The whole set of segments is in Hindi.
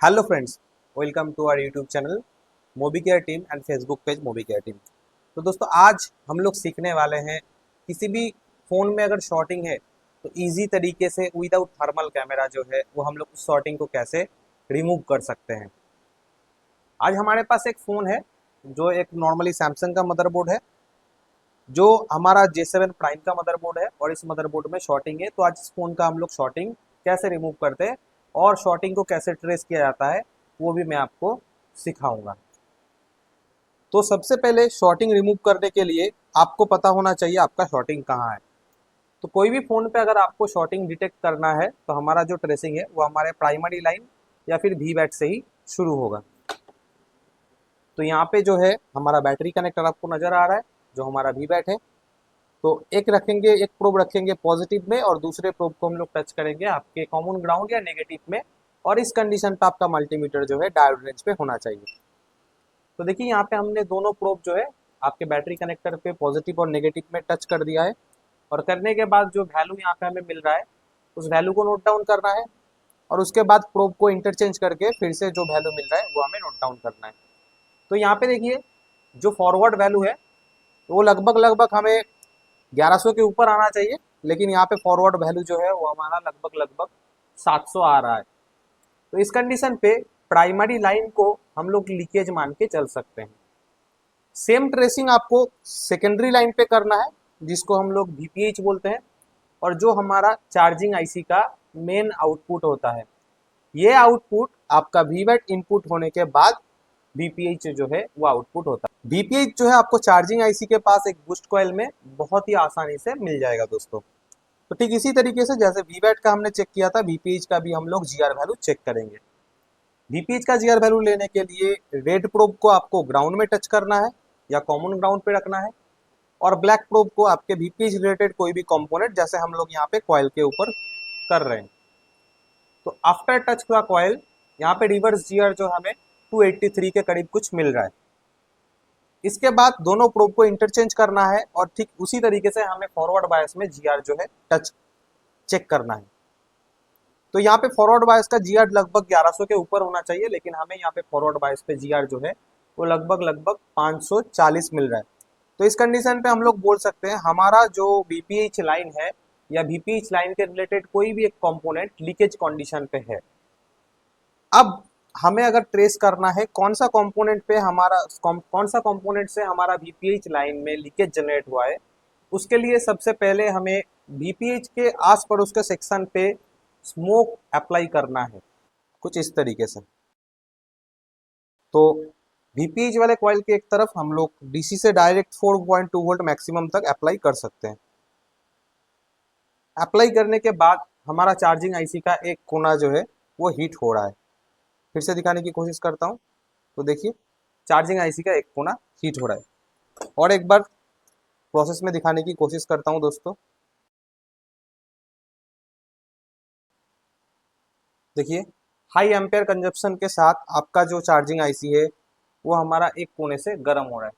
Hello friends, welcome to our YouTube channel Mobi Care team and Facebook page Mobi Care team. तो दोस्तों, आज हम लोग सीखने वाले हैं किसी भी फ़ोन में अगर शॉर्टिंग है तो इजी तरीके से विदाउट थर्मल कैमरा जो है वो हम लोग उस शॉर्टिंग को कैसे रिमूव कर सकते हैं। आज हमारे पास एक फ़ोन है जो एक नॉर्मली सैमसंग का मदरबोर्ड है, जो हमारा J7 प्राइम का मदरबोर्ड है और इस मदरबोर्ड में शॉर्टिंग है। तो आज इस फ़ोन का हम लोग शॉर्टिंग कैसे रिमूव करते हैं और शॉर्टिंग को कैसे ट्रेस किया जाता है वो भी मैं आपको सिखाऊंगा। तो सबसे पहले शॉर्टिंग रिमूव करने के लिए आपको पता होना चाहिए आपका शॉर्टिंग कहाँ है। तो कोई भी फ़ोन पे अगर आपको शॉर्टिंग डिटेक्ट करना है तो हमारा जो ट्रेसिंग है वो हमारे प्राइमरी लाइन या फिर वी बैट से ही शुरू होगा। तो यहाँ पे जो है हमारा बैटरी कनेक्टर आपको नज़र आ रहा है, जो हमारा वी बैट है। तो एक प्रोब रखेंगे पॉजिटिव में और दूसरे प्रोब को हम लोग टच करेंगे आपके कॉमन ग्राउंड या नेगेटिव में। और इस कंडीशन पे आपका मल्टीमीटर जो है डायोड रेंज पे होना चाहिए। तो देखिए यहाँ पे हमने दोनों प्रोब जो है आपके बैटरी कनेक्टर पे पॉजिटिव और नेगेटिव में टच कर दिया है। और करने के बाद जो वैल्यू यहाँ पे हमें मिल रहा है उस वैल्यू को नोट डाउन करना है। और उसके बाद प्रोब को इंटरचेंज करके फिर से जो वैल्यू मिल रहा है वो हमें नोट डाउन करना है। तो यहाँ पे देखिए जो फॉरवर्ड वैल्यू है वो लगभग लगभग हमें 1100 के ऊपर आना चाहिए, लेकिन यहाँ पे फॉरवर्ड वैल्यू जो है वो हमारा लगभग लगभग 700 आ रहा है। तो इस कंडीशन पे प्राइमरी लाइन को हम लोग लीकेज मान के चल सकते हैं। सेम ट्रेसिंग आपको सेकेंडरी लाइन पे करना है, जिसको हम लोग VPH बोलते हैं, और जो हमारा चार्जिंग आईसी का मेन आउटपुट होता है। ये आउटपुट आपका वीवैट इनपुट होने के बाद VPH जो है वो आउटपुट होता है। VPH जो है आपको चार्जिंग आईसी के पास एक बूस्ट कॉइल में बहुत ही आसानी से मिल जाएगा दोस्तों। तो ठीक इसी तरीके से जैसे वीवैट का हमने चेक किया था, VPH का भी हम लोग GR वैल्यू चेक करेंगे। VPH का GR वैल्यू लेने के लिए रेड प्रोब को आपको ग्राउंड में टच करना है या कॉमन ग्राउंड पे रखना है, और ब्लैक प्रोब को आपके VPH रिलेटेड कोई भी कंपोनेंट, जैसे हम लोग यहाँ पे कॉइल के ऊपर कर रहे हैं। तो आफ्टर टच का कॉइल यहाँ पे रिवर्स GR जो हमें 283 के करीब कुछ मिल रहा है। इसके बाद दोनों प्रोब को इंटरचेंज करना है और ठीक उसी तरीके से हमें फॉरवर्ड बायस में GR जो है टच चेक करना है। तो यहाँ पे फॉरवर्ड बायस का GR लगभग 1100 के ऊपर होना चाहिए, लेकिन हमें यहाँ पे फॉरवर्ड बायस पे GR जो है वो लगभग लगभग 540 मिल रहा है। तो इस कंडीशन पे हम लोग बोल सकते हैं हमारा जो VPH लाइन है या VPH लाइन के रिलेटेड कोई भी एक कंपोनेंट लीकेज कंडीशन पे है। अब हमें अगर ट्रेस करना है कौन सा कंपोनेंट पे हमारा कौन सा कंपोनेंट से हमारा VPH लाइन में लीकेज जनरेट हुआ है, उसके लिए सबसे पहले हमें VPH के आस पड़ोस के सेक्शन पे स्मोक अप्लाई करना है कुछ इस तरीके से। तो VPH वाले कॉइल के एक तरफ हम लोग DC से डायरेक्ट 4.2 वोल्ट मैक्सिमम तक अप्लाई कर सकते हैं। अप्लाई करने के बाद हमारा चार्जिंग आईसी का एक कोना जो है वो हीट हो रहा है। फिर से दिखाने की कोशिश करता हूँ। तो देखिए चार्जिंग आईसी का एक कोना हीट हो रहा है। और एक बार प्रोसेस में दिखाने की कोशिश करता हूँ दोस्तों। देखिए हाई एम्पेयर कंजप्शन के साथ आपका जो चार्जिंग आईसी है वो हमारा एक कोने से गर्म हो रहा है।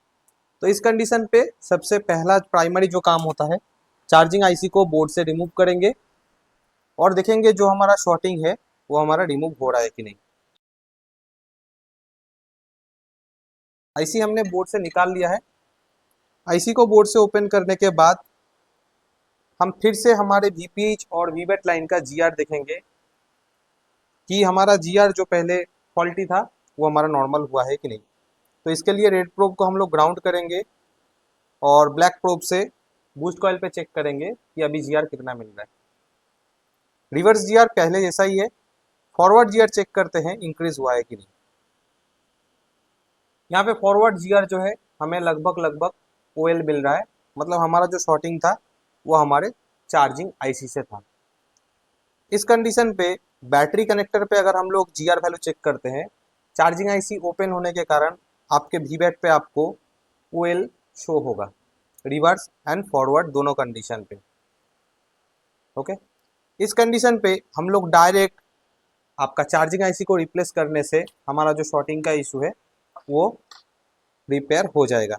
तो इस कंडीशन पे सबसे पहला प्राइमरी जो काम होता है, चार्जिंग आईसी को बोर्ड से रिमूव करेंगे और देखेंगे जो हमारा शॉर्टिंग है वो हमारा रिमूव हो रहा है कि नहीं। आईसी हमने बोर्ड से निकाल लिया है। आईसी को बोर्ड से ओपन करने के बाद हम फिर से हमारे VPH और वीवैट लाइन का GR देखेंगे कि हमारा GR जो पहले फॉल्टी था वो हमारा नॉर्मल हुआ है कि नहीं। तो इसके लिए रेड प्रोब को हम लोग ग्राउंड करेंगे और ब्लैक प्रोब से बूस्ट कॉइल पे चेक करेंगे कि अभी GR कितना मिल रहा है। रिवर्स GR पहले जैसा ही है। फॉरवर्ड GR चेक करते हैं इंक्रीज हुआ है कि नहीं। यहाँ पे फॉरवर्ड GR जो है हमें लगभग लगभग OL मिल रहा है, मतलब हमारा जो शॉर्टिंग था वो हमारे चार्जिंग आईसी से था। इस कंडीशन पे बैटरी कनेक्टर पे अगर हम लोग GR वैल्यू चेक करते हैं, चार्जिंग आईसी ओपन होने के कारण आपके वीवैट पे आपको OL शो होगा, रिवर्स एंड फॉरवर्ड दोनों कंडीशन पे। ओके, इस कंडीशन पे हम लोग डायरेक्ट आपका चार्जिंग आईसी को रिप्लेस करने से हमारा जो शॉर्टिंग का इशू है वो रिपेयर हो जाएगा।